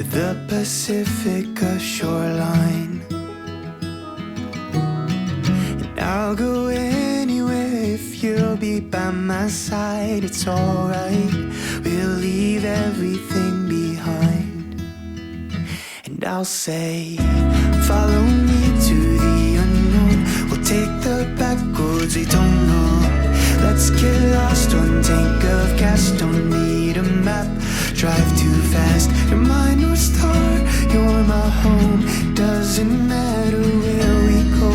the Pacific shoreline. And I'll go anywhere if you'll be by my side. It's alright, we'll leave everything behind. And I'll say, follow me to the unknown. We'll take the back roads we don't know. Let's get lost, one tank of gas, don't need a map. Drive too fast, you're my North Star, you're my home. Doesn't matter where we go.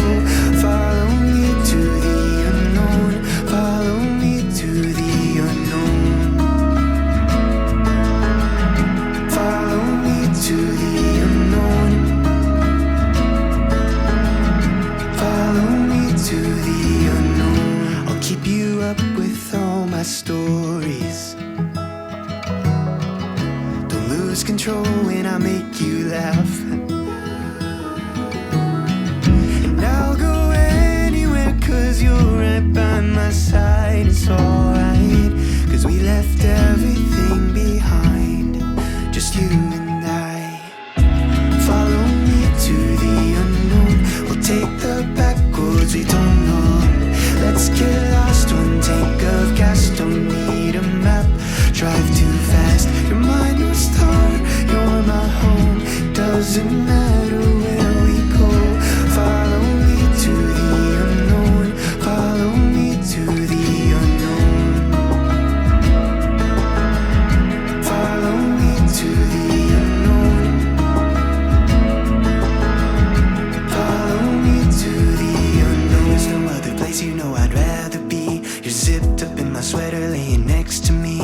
Follow me to the unknown. Follow me to the unknown. Follow me to the unknown. Follow me to the unknown. I'll keep you up with all my stories. Don't lose control when I make you laugh. And I'll go anywhere 'cause you're right by my side. It's alright, 'cause we left everything behind, just you and I. Follow me to the unknown. We'll take the back roads we don't know. Let's get lost, one tank of gas, don't need a map. Drive too fast, you're my North Star, you're my home. Doesn't matter where we go. Follow me to the unknown. Follow me to the unknown. Follow me to the unknown. Follow me to the unknown. There's no other place you know I'd rather be. You're zipped up in my sweater laying next to me.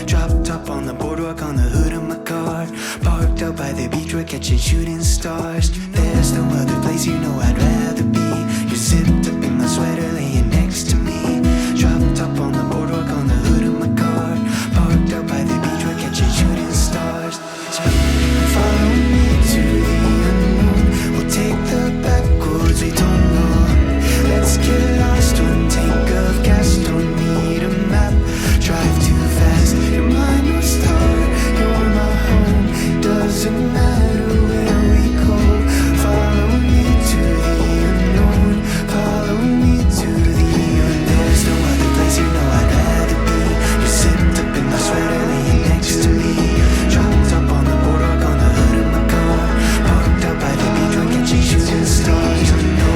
Drop top on the boardwalk on the hood of my car. Parked out by the beach, we're catching shooting stars. There's no other place you know I'd rather be. You're zipped up in my sweater laying next to me. Drop top on the boardwalk on the hood of my car. Parked out by the beach, we're catching shooting stars. Follow me to the unknown. We'll take the back roads we don't know. Let's get lost, one tank of gas, don't need a map. Drive too fast, you're my North Star, you're my home. Doesn't matter where we go. Follow me to the unknown. Follow me to the unknown. There's no other place you know I'd rather be. You're zipped up in my sweater laying next to me. Dropped up on the boardwalk on the hood of my car. Parked out by the beach, we're catching shooting stars.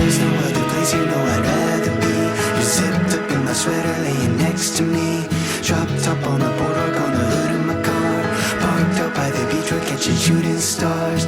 There's no other place you know I'd rather be. You're zipped up in my sweater laying next to me. Dropped up on the boardwalk on the hood of my car. Parked out by the beach, we're catching shooting stars.